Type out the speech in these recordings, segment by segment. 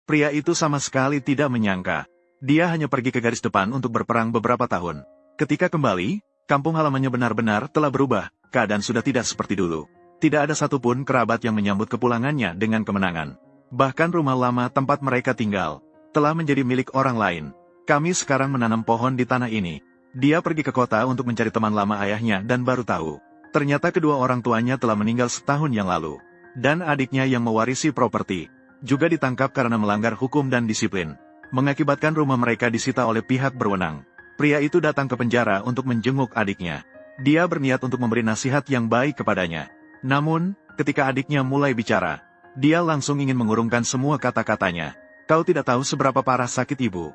Pria itu sama sekali tidak menyangka. Dia hanya pergi ke garis depan untuk berperang beberapa tahun. Ketika kembali, kampung halamannya benar-benar telah berubah, keadaan sudah tidak seperti dulu. Tidak ada satupun kerabat yang menyambut kepulangannya dengan kemenangan. Bahkan rumah lama tempat mereka tinggal telah menjadi milik orang lain. Kami sekarang menanam pohon di tanah ini. Dia pergi ke kota untuk mencari teman lama ayahnya dan baru tahu. Ternyata kedua orang tuanya telah meninggal setahun yang lalu. Dan adiknya yang mewarisi properti juga ditangkap karena melanggar hukum dan disiplin, mengakibatkan rumah mereka disita oleh pihak berwenang. Pria itu datang ke penjara untuk menjenguk adiknya. Dia berniat untuk memberi nasihat yang baik kepadanya. Namun, ketika adiknya mulai bicara, dia langsung ingin mengurungkan semua kata-katanya. Kau tidak tahu seberapa parah sakit ibu.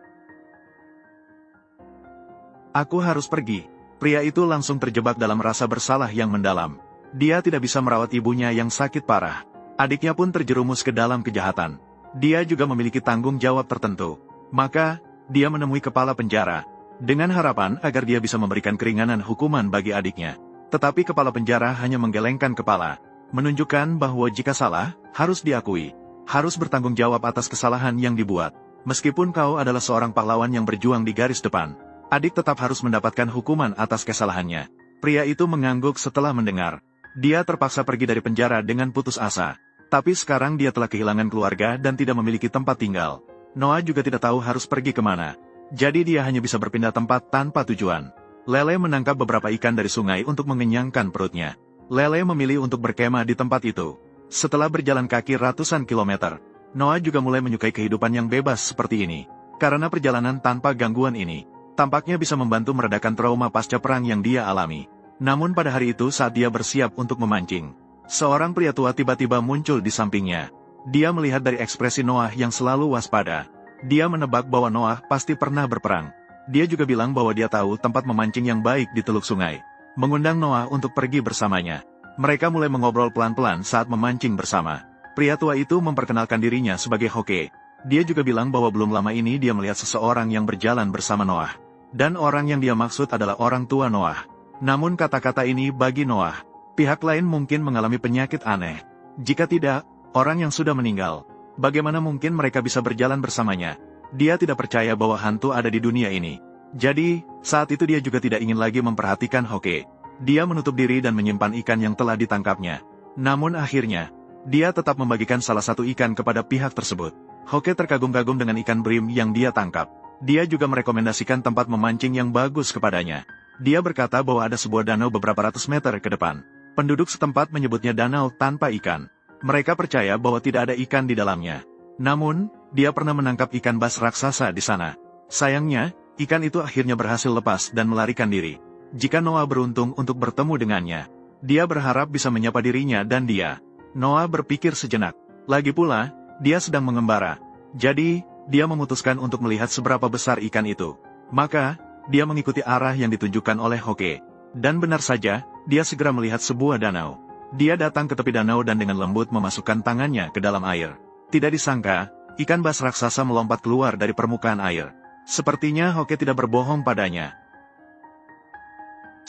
Aku harus pergi. Pria itu langsung terjebak dalam rasa bersalah yang mendalam. Dia tidak bisa merawat ibunya yang sakit parah. Adiknya pun terjerumus ke dalam kejahatan. Dia juga memiliki tanggung jawab tertentu. Maka, dia menemui kepala penjara, dengan harapan agar dia bisa memberikan keringanan hukuman bagi adiknya. Tetapi kepala penjara hanya menggelengkan kepala, menunjukkan bahwa jika salah, harus diakui. Harus bertanggung jawab atas kesalahan yang dibuat. Meskipun kau adalah seorang pahlawan yang berjuang di garis depan, adik tetap harus mendapatkan hukuman atas kesalahannya. Pria itu mengangguk setelah mendengar. Dia terpaksa pergi dari penjara dengan putus asa. Tapi sekarang dia telah kehilangan keluarga dan tidak memiliki tempat tinggal. Noah juga tidak tahu harus pergi kemana. Jadi dia hanya bisa berpindah tempat tanpa tujuan. Lele menangkap beberapa ikan dari sungai untuk mengenyangkan perutnya. Lele memilih untuk berkemah di tempat itu. Setelah berjalan kaki ratusan kilometer, Noah juga mulai menyukai kehidupan yang bebas seperti ini. Karena perjalanan tanpa gangguan ini, tampaknya bisa membantu meredakan trauma pasca perang yang dia alami. Namun pada hari itu saat dia bersiap untuk memancing, seorang pria tua tiba-tiba muncul di sampingnya. Dia melihat dari ekspresi Noah yang selalu waspada. Dia menebak bahwa Noah pasti pernah berperang. Dia juga bilang bahwa dia tahu tempat memancing yang baik di teluk sungai. Mengundang Noah untuk pergi bersamanya. Mereka mulai mengobrol pelan-pelan saat memancing bersama. Pria tua itu memperkenalkan dirinya sebagai Hoke. Dia juga bilang bahwa belum lama ini dia melihat seseorang yang berjalan bersama Noah. Dan orang yang dia maksud adalah orang tua Noah. Namun kata-kata ini bagi Noah, pihak lain mungkin mengalami penyakit aneh. Jika tidak, orang yang sudah meninggal, bagaimana mungkin mereka bisa berjalan bersamanya? Dia tidak percaya bahwa hantu ada di dunia ini. Jadi, saat itu dia juga tidak ingin lagi memperhatikan Hoke. Dia menutup diri dan menyimpan ikan yang telah ditangkapnya. Namun akhirnya, dia tetap membagikan salah satu ikan kepada pihak tersebut. Hoke terkagum-kagum dengan ikan bream yang dia tangkap. Dia juga merekomendasikan tempat memancing yang bagus kepadanya. Dia berkata bahwa ada sebuah danau beberapa ratus meter ke depan. Penduduk setempat menyebutnya danau tanpa ikan. Mereka percaya bahwa tidak ada ikan di dalamnya. Namun, dia pernah menangkap ikan bas raksasa di sana. Sayangnya, ikan itu akhirnya berhasil lepas dan melarikan diri. Jika Noah beruntung untuk bertemu dengannya, dia berharap bisa menyapa dirinya dan dia. Noah berpikir sejenak. Lagi pula, dia sedang mengembara. Jadi, dia memutuskan untuk melihat seberapa besar ikan itu. Maka, dia mengikuti arah yang ditunjukkan oleh Hoke. Dan benar saja, dia segera melihat sebuah danau. Dia datang ke tepi danau dan dengan lembut memasukkan tangannya ke dalam air. Tidak disangka, ikan bas raksasa melompat keluar dari permukaan air. Sepertinya Hoke tidak berbohong padanya.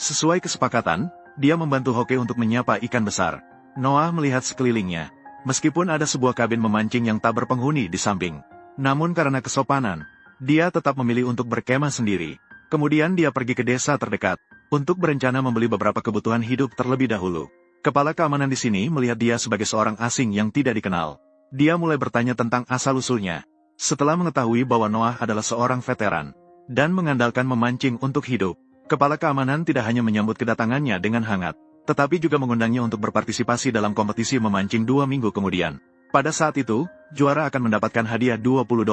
Sesuai kesepakatan, dia membantu Hoke untuk menyapa ikan besar. Noah melihat sekelilingnya. Meskipun ada sebuah kabin memancing yang tak berpenghuni di samping. Namun karena kesopanan, dia tetap memilih untuk berkemah sendiri. Kemudian dia pergi ke desa terdekat, untuk berencana membeli beberapa kebutuhan hidup terlebih dahulu. Kepala keamanan di sini melihat dia sebagai seorang asing yang tidak dikenal. Dia mulai bertanya tentang asal-usulnya. Setelah mengetahui bahwa Noah adalah seorang veteran, dan mengandalkan memancing untuk hidup, kepala keamanan tidak hanya menyambut kedatangannya dengan hangat, tetapi juga mengundangnya untuk berpartisipasi dalam kompetisi memancing 2 minggu kemudian. Pada saat itu, juara akan mendapatkan hadiah $20.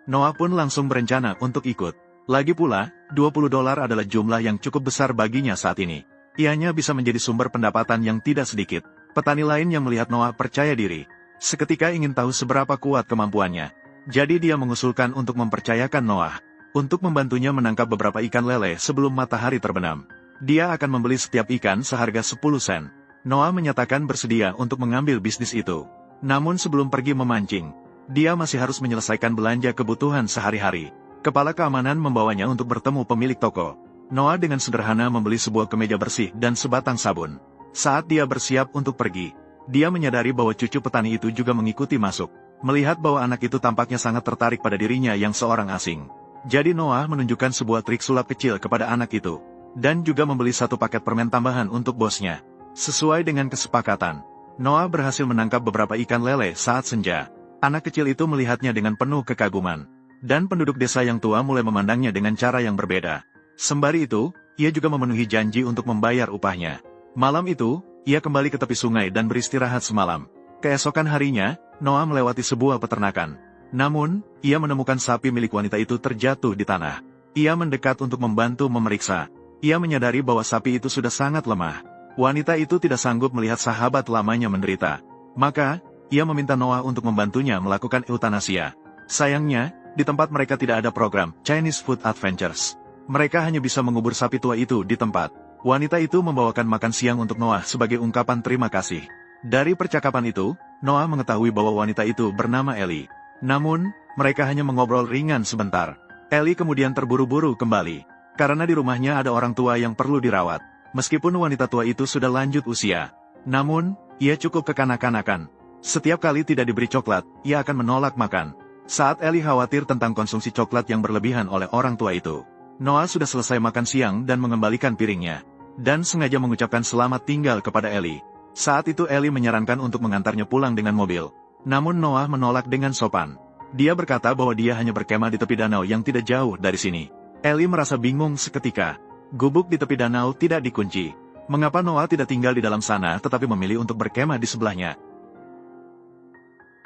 Noah pun langsung berencana untuk ikut. Lagi pula, $20 adalah jumlah yang cukup besar baginya saat ini. Ianya bisa menjadi sumber pendapatan yang tidak sedikit. Petani lain yang melihat Noah percaya diri, seketika ingin tahu seberapa kuat kemampuannya. Jadi dia mengusulkan untuk mempercayakan Noah, untuk membantunya menangkap beberapa ikan lele sebelum matahari terbenam. Dia akan membeli setiap ikan seharga 10 sen. Noah menyatakan bersedia untuk mengambil bisnis itu. Namun sebelum pergi memancing, dia masih harus menyelesaikan belanja kebutuhan sehari-hari. Kepala keamanan membawanya untuk bertemu pemilik toko. Noah dengan sederhana membeli sebuah kemeja bersih dan sebatang sabun. Saat dia bersiap untuk pergi, dia menyadari bahwa cucu petani itu juga mengikuti masuk. melihat bahwa anak itu tampaknya sangat tertarik pada dirinya yang seorang asing. Jadi Noah menunjukkan sebuah trik sulap kecil kepada anak itu, dan juga membeli satu paket permen tambahan untuk bosnya. Sesuai dengan kesepakatan, Noah berhasil menangkap beberapa ikan lele saat senja. Anak kecil itu melihatnya dengan penuh kekaguman, dan penduduk desa yang tua mulai memandangnya dengan cara yang berbeda. Sembari itu, ia juga memenuhi janji untuk membayar upahnya. Malam itu, ia kembali ke tepi sungai dan beristirahat semalam. Keesokan harinya, Noah melewati sebuah peternakan. Namun, ia menemukan sapi milik wanita itu terjatuh di tanah. Ia mendekat untuk membantu memeriksa. Ia menyadari bahwa sapi itu sudah sangat lemah. Wanita itu tidak sanggup melihat sahabat lamanya menderita. Maka, ia meminta Noah untuk membantunya melakukan eutanasia. Sayangnya, di tempat mereka tidak ada program Chinese Food Adventures. Mereka hanya bisa mengubur sapi tua itu di tempat. Wanita itu membawakan makan siang untuk Noah sebagai ungkapan terima kasih. Dari percakapan itu, Noah mengetahui bahwa wanita itu bernama Ellie. Namun, mereka hanya mengobrol ringan sebentar. Ellie kemudian terburu-buru kembali, karena di rumahnya ada orang tua yang perlu dirawat. Meskipun wanita tua itu sudah lanjut usia, namun, ia cukup kekanak-kanakan. Setiap kali tidak diberi coklat, ia akan menolak makan. Saat Ellie khawatir tentang konsumsi coklat yang berlebihan oleh orang tua itu, Noah sudah selesai makan siang dan mengembalikan piringnya, dan sengaja mengucapkan selamat tinggal kepada Ellie. Saat itu Ellie menyarankan untuk mengantarnya pulang dengan mobil. Namun Noah menolak dengan sopan. Dia berkata bahwa dia hanya berkemah di tepi danau yang tidak jauh dari sini. Ellie merasa bingung seketika. Gubuk di tepi danau tidak dikunci. Mengapa Noah tidak tinggal di dalam sana tetapi memilih untuk berkemah di sebelahnya?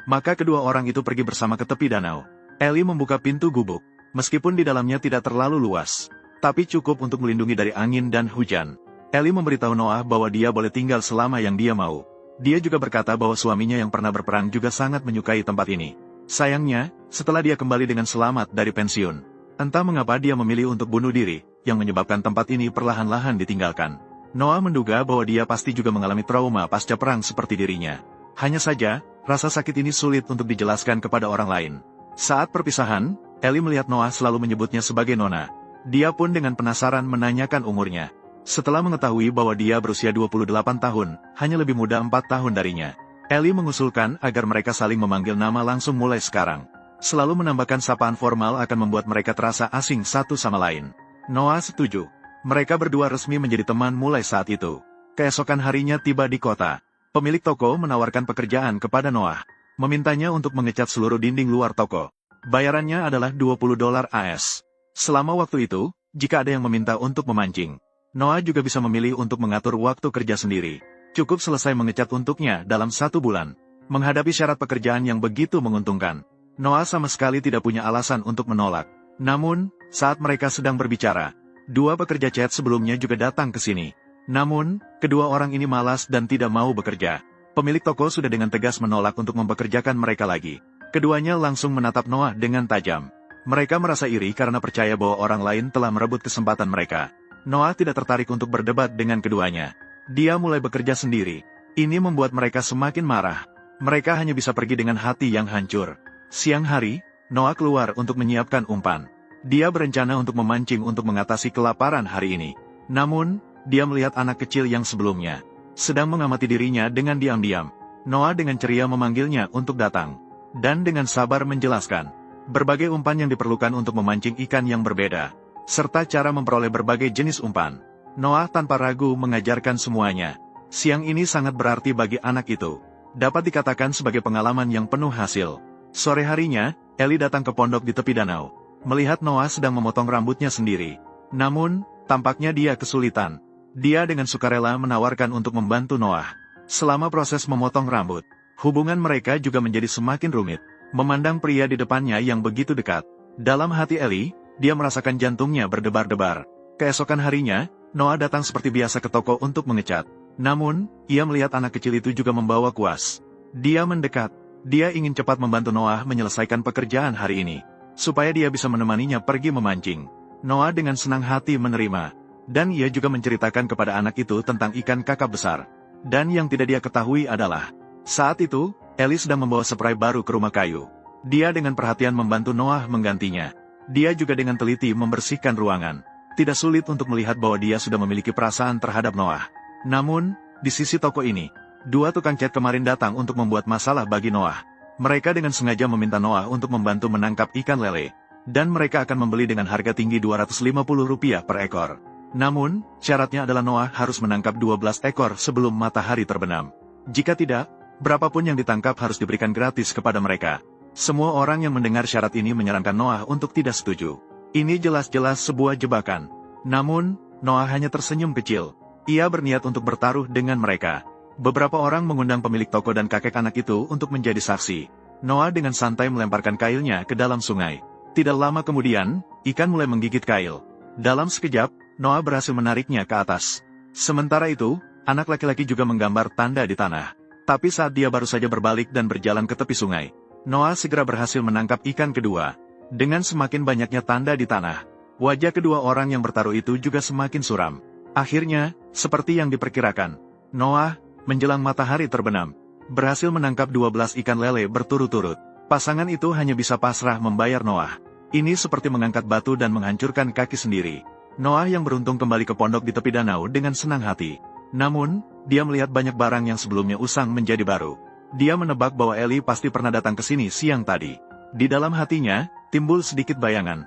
Maka kedua orang itu pergi bersama ke tepi danau. Ellie membuka pintu gubuk. Meskipun di dalamnya tidak terlalu luas, tapi cukup untuk melindungi dari angin dan hujan. Ellie memberitahu Noah bahwa dia boleh tinggal selama yang dia mau. Dia juga berkata bahwa suaminya yang pernah berperang juga sangat menyukai tempat ini. Sayangnya, setelah dia kembali dengan selamat dari pensiun, entah mengapa dia memilih untuk bunuh diri, yang menyebabkan tempat ini perlahan-lahan ditinggalkan. Noah menduga bahwa dia pasti juga mengalami trauma pasca perang seperti dirinya. Hanya saja, rasa sakit ini sulit untuk dijelaskan kepada orang lain. Saat perpisahan, Ellie melihat Noah selalu menyebutnya sebagai Nona. Dia pun dengan penasaran menanyakan umurnya. Setelah mengetahui bahwa dia berusia 28 tahun, hanya lebih muda 4 tahun darinya, Ellie mengusulkan agar mereka saling memanggil nama langsung mulai sekarang. Selalu menambahkan sapaan formal akan membuat mereka terasa asing satu sama lain. Noah setuju. Mereka berdua resmi menjadi teman mulai saat itu. Keesokan harinya tiba di kota. Pemilik toko menawarkan pekerjaan kepada Noah, memintanya untuk mengecat seluruh dinding luar toko. Bayarannya adalah $20 AS. Selama waktu itu, jika ada yang meminta untuk memancing, Noah juga bisa memilih untuk mengatur waktu kerja sendiri. Cukup selesai mengecat untuknya dalam 1 bulan. Menghadapi syarat pekerjaan yang begitu menguntungkan, Noah sama sekali tidak punya alasan untuk menolak. Namun, saat mereka sedang berbicara, 2 pekerja cat sebelumnya juga datang ke sini. Namun, kedua orang ini malas dan tidak mau bekerja. Pemilik toko sudah dengan tegas menolak untuk mempekerjakan mereka lagi. Keduanya langsung menatap Noah dengan tajam. Mereka merasa iri karena percaya bahwa orang lain telah merebut kesempatan mereka. Noah tidak tertarik untuk berdebat dengan keduanya. Dia mulai bekerja sendiri. Ini membuat mereka semakin marah. Mereka hanya bisa pergi dengan hati yang hancur. Siang hari, Noah keluar untuk menyiapkan umpan. Dia berencana untuk memancing untuk mengatasi kelaparan hari ini. Namun, dia melihat anak kecil yang sebelumnya sedang mengamati dirinya dengan diam-diam. Noah dengan ceria memanggilnya untuk datang, dan dengan sabar menjelaskan berbagai umpan yang diperlukan untuk memancing ikan yang berbeda, serta cara memperoleh berbagai jenis umpan. Noah tanpa ragu mengajarkan semuanya. Siang ini sangat berarti bagi anak itu. Dapat dikatakan sebagai pengalaman yang penuh hasil. Sore harinya, Ellie datang ke pondok di tepi danau, melihat Noah sedang memotong rambutnya sendiri. Namun, tampaknya dia kesulitan. Dia dengan sukarela menawarkan untuk membantu Noah. Selama proses memotong rambut, hubungan mereka juga menjadi semakin rumit. Memandang pria di depannya yang begitu dekat, dalam hati Ellie, dia merasakan jantungnya berdebar-debar. Keesokan harinya, Noah datang seperti biasa ke toko untuk mengecat. Namun, ia melihat anak kecil itu juga membawa kuas. Dia mendekat. Dia ingin cepat membantu Noah menyelesaikan pekerjaan hari ini, supaya dia bisa menemaninya pergi memancing. Noah dengan senang hati menerima. Dan ia juga menceritakan kepada anak itu tentang ikan kakap besar. Dan yang tidak dia ketahui adalah, saat itu, Ellie sedang membawa spray baru ke rumah kayu. Dia dengan perhatian membantu Noah menggantinya. Dia juga dengan teliti membersihkan ruangan. Tidak sulit untuk melihat bahwa dia sudah memiliki perasaan terhadap Noah. Namun, di sisi toko ini, 2 tukang cat kemarin datang untuk membuat masalah bagi Noah. Mereka dengan sengaja meminta Noah untuk membantu menangkap ikan lele. Dan mereka akan membeli dengan harga tinggi Rp250 per ekor. Namun, syaratnya adalah Noah harus menangkap 12 ekor sebelum matahari terbenam. Jika tidak, berapapun yang ditangkap harus diberikan gratis kepada mereka. Semua orang yang mendengar syarat ini menyarankan Noah untuk tidak setuju. Ini jelas-jelas sebuah jebakan. Namun, Noah hanya tersenyum kecil. Ia berniat untuk bertaruh dengan mereka. Beberapa orang mengundang pemilik toko dan kakek anak itu untuk menjadi saksi. Noah dengan santai melemparkan kailnya ke dalam sungai. Tidak lama kemudian, ikan mulai menggigit kail. Dalam sekejap, Noah berhasil menariknya ke atas. Sementara itu, anak laki-laki juga menggambar tanda di tanah. Tapi saat dia baru saja berbalik dan berjalan ke tepi sungai, Noah segera berhasil menangkap ikan kedua. Dengan semakin banyaknya tanda di tanah, wajah kedua orang yang bertaruh itu juga semakin suram. Akhirnya, seperti yang diperkirakan, Noah, menjelang matahari terbenam, berhasil menangkap 12 ikan lele berturut-turut. Pasangan itu hanya bisa pasrah membayar Noah. Ini seperti mengangkat batu dan menghancurkan kaki sendiri. Noah yang beruntung kembali ke pondok di tepi danau dengan senang hati. Namun, dia melihat banyak barang yang sebelumnya usang menjadi baru. Dia menebak bahwa Eli pasti pernah datang ke sini siang tadi. Di dalam hatinya, timbul sedikit bayangan.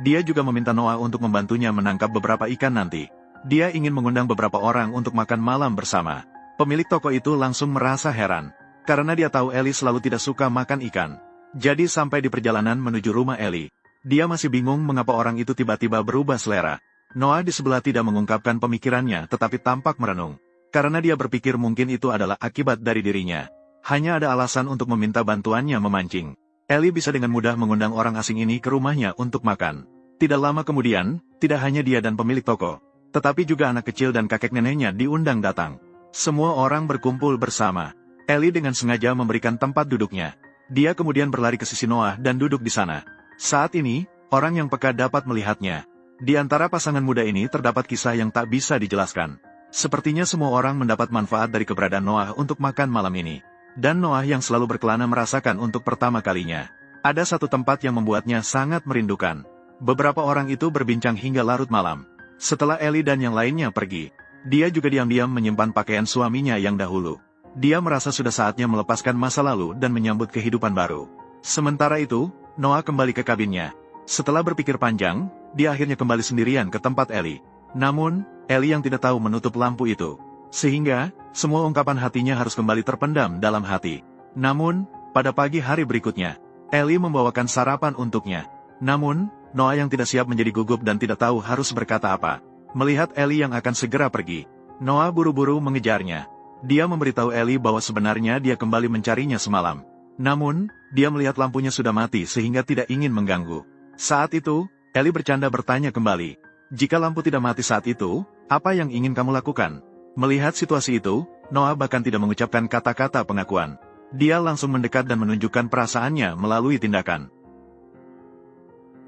Dia juga meminta Noah untuk membantunya menangkap beberapa ikan nanti. Dia ingin mengundang beberapa orang untuk makan malam bersama. Pemilik toko itu langsung merasa heran. Karena dia tahu Eli selalu tidak suka makan ikan. Jadi sampai di perjalanan menuju rumah Eli, dia masih bingung mengapa orang itu tiba-tiba berubah selera. Noah di sebelah tidak mengungkapkan pemikirannya tetapi tampak merenung. Karena dia berpikir mungkin itu adalah akibat dari dirinya. Hanya ada alasan untuk meminta bantuannya memancing. Eli bisa dengan mudah mengundang orang asing ini ke rumahnya untuk makan. Tidak lama kemudian, tidak hanya dia dan pemilik toko, tetapi juga anak kecil dan kakek neneknya diundang datang. Semua orang berkumpul bersama. Eli dengan sengaja memberikan tempat duduknya. Dia kemudian berlari ke sisi Noah dan duduk di sana. Saat ini, orang yang peka dapat melihatnya. Di antara pasangan muda ini terdapat kisah yang tak bisa dijelaskan. Sepertinya semua orang mendapat manfaat dari keberadaan Noah untuk makan malam ini. Dan Noah yang selalu berkelana merasakan untuk pertama kalinya. Ada satu tempat yang membuatnya sangat merindukan. Beberapa orang itu berbincang hingga larut malam. Setelah Eli dan yang lainnya pergi, dia juga diam-diam menyimpan pakaian suaminya yang dahulu. Dia merasa sudah saatnya melepaskan masa lalu dan menyambut kehidupan baru. Sementara itu, Noah kembali ke kabinnya. Setelah berpikir panjang, dia akhirnya kembali sendirian ke tempat Eli. Namun, Eli yang tidak tahu menutup lampu itu. Sehingga, semua ungkapan hatinya harus kembali terpendam dalam hati. Namun, pada pagi hari berikutnya, Eli membawakan sarapan untuknya. Namun, Noah yang tidak siap menjadi gugup dan tidak tahu harus berkata apa. Melihat Eli yang akan segera pergi, Noah buru-buru mengejarnya. Dia memberitahu Eli bahwa sebenarnya dia kembali mencarinya semalam. Namun, dia melihat lampunya sudah mati sehingga tidak ingin mengganggu. Saat itu, Eli bercanda bertanya kembali, "Jika lampu tidak mati saat itu, apa yang ingin kamu lakukan?" Melihat situasi itu, Noah bahkan tidak mengucapkan kata-kata pengakuan. Dia langsung mendekat dan menunjukkan perasaannya melalui tindakan.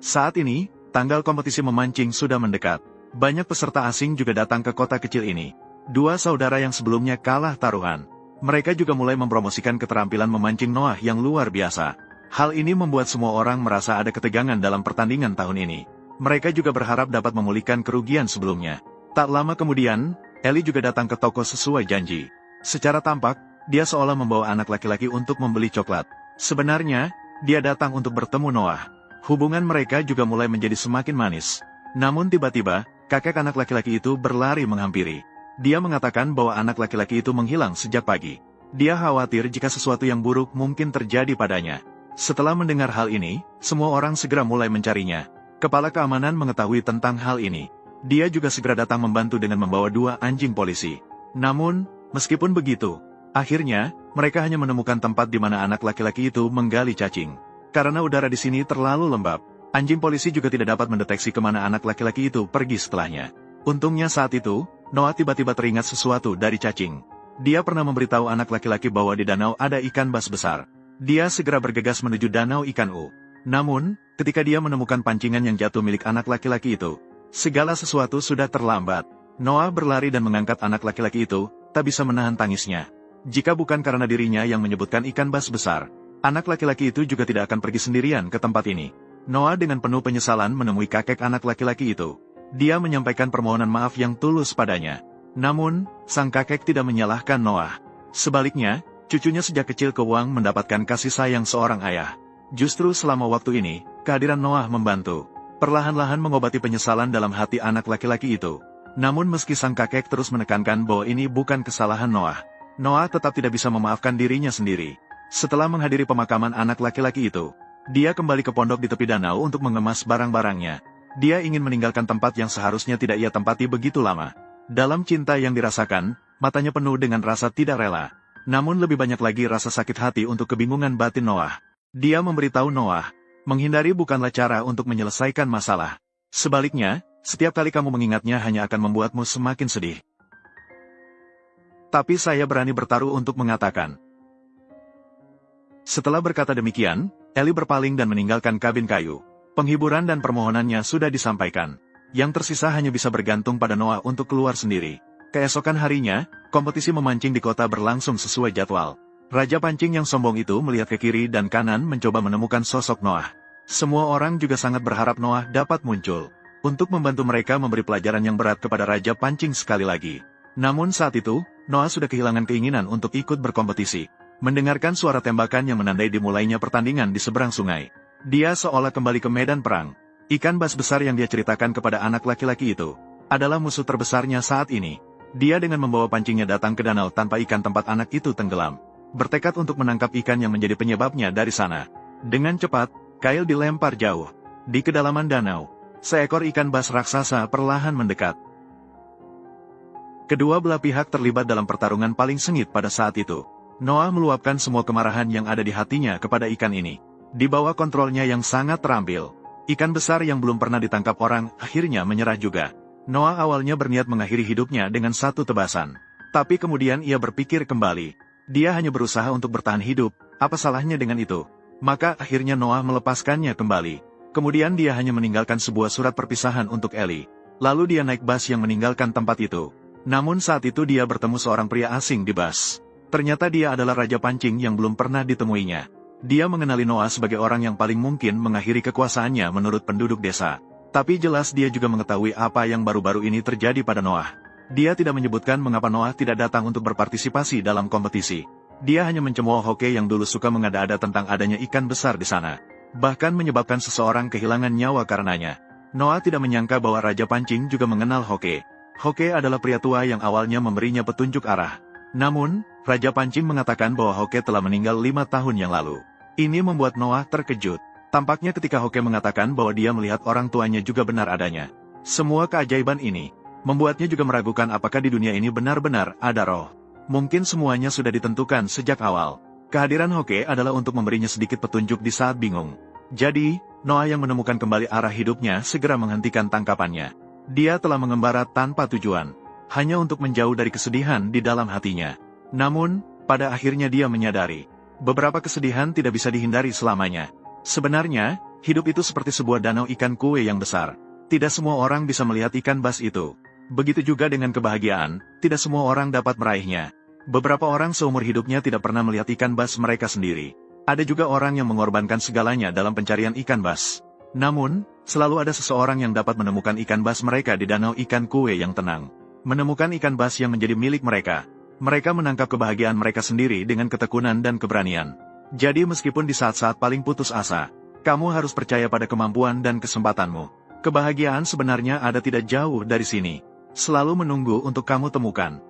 Saat ini, tanggal kompetisi memancing sudah mendekat. Banyak peserta asing juga datang ke kota kecil ini. Dua saudara yang sebelumnya kalah taruhan. Mereka juga mulai mempromosikan keterampilan memancing Noah yang luar biasa. Hal ini membuat semua orang merasa ada ketegangan dalam pertandingan tahun ini. Mereka juga berharap dapat memulihkan kerugian sebelumnya. Tak lama kemudian, Eli juga datang ke toko sesuai janji. Secara tampak, dia seolah membawa anak laki-laki untuk membeli coklat. Sebenarnya, dia datang untuk bertemu Noah. Hubungan mereka juga mulai menjadi semakin manis. Namun tiba-tiba, kakek anak laki-laki itu berlari menghampiri. Dia mengatakan bahwa anak laki-laki itu menghilang sejak pagi. Dia khawatir jika sesuatu yang buruk mungkin terjadi padanya. Setelah mendengar hal ini, semua orang segera mulai mencarinya. Kepala keamanan mengetahui tentang hal ini. Dia juga segera datang membantu dengan membawa 2 anjing polisi. Namun, meskipun begitu, akhirnya, mereka hanya menemukan tempat di mana anak laki-laki itu menggali cacing. Karena udara di sini terlalu lembab, anjing polisi juga tidak dapat mendeteksi kemana anak laki-laki itu pergi setelahnya. Untungnya saat itu, Noah tiba-tiba teringat sesuatu dari cacing. Dia pernah memberitahu anak laki-laki bahwa di danau ada ikan bas besar. Dia segera bergegas menuju danau ikan U. Namun, ketika dia menemukan pancingan yang jatuh milik anak laki-laki itu, segala sesuatu sudah terlambat. Noah berlari dan mengangkat anak laki-laki itu, tak bisa menahan tangisnya. Jika bukan karena dirinya yang menyebutkan ikan bas besar, anak laki-laki itu juga tidak akan pergi sendirian ke tempat ini. Noah dengan penuh penyesalan menemui kakek anak laki-laki itu. Dia menyampaikan permohonan maaf yang tulus padanya. Namun, sang kakek tidak menyalahkan Noah. Sebaliknya, Cucunya sejak kecil ke Wang mendapatkan kasih sayang seorang ayah. Justru selama waktu ini, kehadiran Noah membantu perlahan-lahan mengobati penyesalan dalam hati anak laki-laki itu. Namun meski sang kakek terus menekankan bahwa ini bukan kesalahan Noah, Noah tetap tidak bisa memaafkan dirinya sendiri. Setelah menghadiri pemakaman anak laki-laki itu, dia kembali ke pondok di tepi danau untuk mengemas barang-barangnya. Dia ingin meninggalkan tempat yang seharusnya tidak ia tempati begitu lama. Dalam cinta yang dirasakan, matanya penuh dengan rasa tidak rela. Namun lebih banyak lagi rasa sakit hati untuk kebingungan batin Noah. Dia memberitahu Noah, menghindari bukanlah cara untuk menyelesaikan masalah. Sebaliknya, setiap kali kamu mengingatnya hanya akan membuatmu semakin sedih. Tapi saya berani bertaruh untuk mengatakan. Setelah berkata demikian, Eli berpaling dan meninggalkan kabin kayu. Penghiburan dan permohonannya sudah disampaikan. Yang tersisa hanya bisa bergantung pada Noah untuk keluar sendiri. Keesokan harinya, kompetisi memancing di kota berlangsung sesuai jadwal. Raja pancing yang sombong itu melihat ke kiri dan kanan mencoba menemukan sosok Noah. Semua orang juga sangat berharap Noah dapat muncul untuk membantu mereka memberi pelajaran yang berat kepada Raja pancing sekali lagi. Namun saat itu, Noah sudah kehilangan keinginan untuk ikut berkompetisi. Mendengarkan suara tembakan yang menandai dimulainya pertandingan di seberang sungai, dia seolah kembali ke medan perang. Ikan bas besar yang dia ceritakan kepada anak laki-laki itu adalah musuh terbesarnya saat ini. Dia dengan membawa pancingnya datang ke danau tanpa ikan tempat anak itu tenggelam, bertekad untuk menangkap ikan yang menjadi penyebabnya dari sana. Dengan cepat, kail dilempar jauh. Di kedalaman danau, seekor ikan bas raksasa perlahan mendekat. Kedua belah pihak terlibat dalam pertarungan paling sengit pada saat itu. Noah meluapkan semua kemarahan yang ada di hatinya kepada ikan ini. Di bawah kontrolnya yang sangat terampil, ikan besar yang belum pernah ditangkap orang akhirnya menyerah juga. Noah awalnya berniat mengakhiri hidupnya dengan satu tebasan. Tapi kemudian ia berpikir kembali. Dia hanya berusaha untuk bertahan hidup, apa salahnya dengan itu? Maka akhirnya Noah melepaskannya kembali. Kemudian dia hanya meninggalkan sebuah surat perpisahan untuk Eli. Lalu dia naik bas yang meninggalkan tempat itu. Namun saat itu dia bertemu seorang pria asing di bas. Ternyata dia adalah raja pancing yang belum pernah ditemuinya. Dia mengenali Noah sebagai orang yang paling mungkin mengakhiri kekuasaannya menurut penduduk desa. Tapi jelas dia juga mengetahui apa yang baru-baru ini terjadi pada Noah. Dia tidak menyebutkan mengapa Noah tidak datang untuk berpartisipasi dalam kompetisi. Dia hanya mencemooh Hoke yang dulu suka mengada-ada tentang adanya ikan besar di sana. Bahkan menyebabkan seseorang kehilangan nyawa karenanya. Noah tidak menyangka bahwa Raja Pancing juga mengenal Hoke. Hoke adalah pria tua yang awalnya memberinya petunjuk arah. Namun, Raja Pancing mengatakan bahwa Hoke telah meninggal 5 tahun yang lalu. Ini membuat Noah terkejut. Tampaknya ketika Hoke mengatakan bahwa dia melihat orang tuanya juga benar adanya. Semua keajaiban ini membuatnya juga meragukan apakah di dunia ini benar-benar ada roh. Mungkin semuanya sudah ditentukan sejak awal. Kehadiran Hoke adalah untuk memberinya sedikit petunjuk di saat bingung. Jadi, Noah yang menemukan kembali arah hidupnya segera menghentikan tangkapannya. Dia telah mengembara tanpa tujuan, hanya untuk menjauh dari kesedihan di dalam hatinya. Namun, pada akhirnya dia menyadari, beberapa kesedihan tidak bisa dihindari selamanya. Sebenarnya, hidup itu seperti sebuah danau ikan kue yang besar. Tidak semua orang bisa melihat ikan bas itu. Begitu juga dengan kebahagiaan, tidak semua orang dapat meraihnya. Beberapa orang seumur hidupnya tidak pernah melihat ikan bas mereka sendiri. Ada juga orang yang mengorbankan segalanya dalam pencarian ikan bas. Namun, selalu ada seseorang yang dapat menemukan ikan bas mereka di danau ikan kue yang tenang. Menemukan ikan bas yang menjadi milik mereka. Mereka menangkap kebahagiaan mereka sendiri dengan ketekunan dan keberanian. Jadi meskipun di saat-saat paling putus asa, kamu harus percaya pada kemampuan dan kesempatanmu. Kebahagiaan sebenarnya ada tidak jauh dari sini. Selalu menunggu untuk kamu temukan.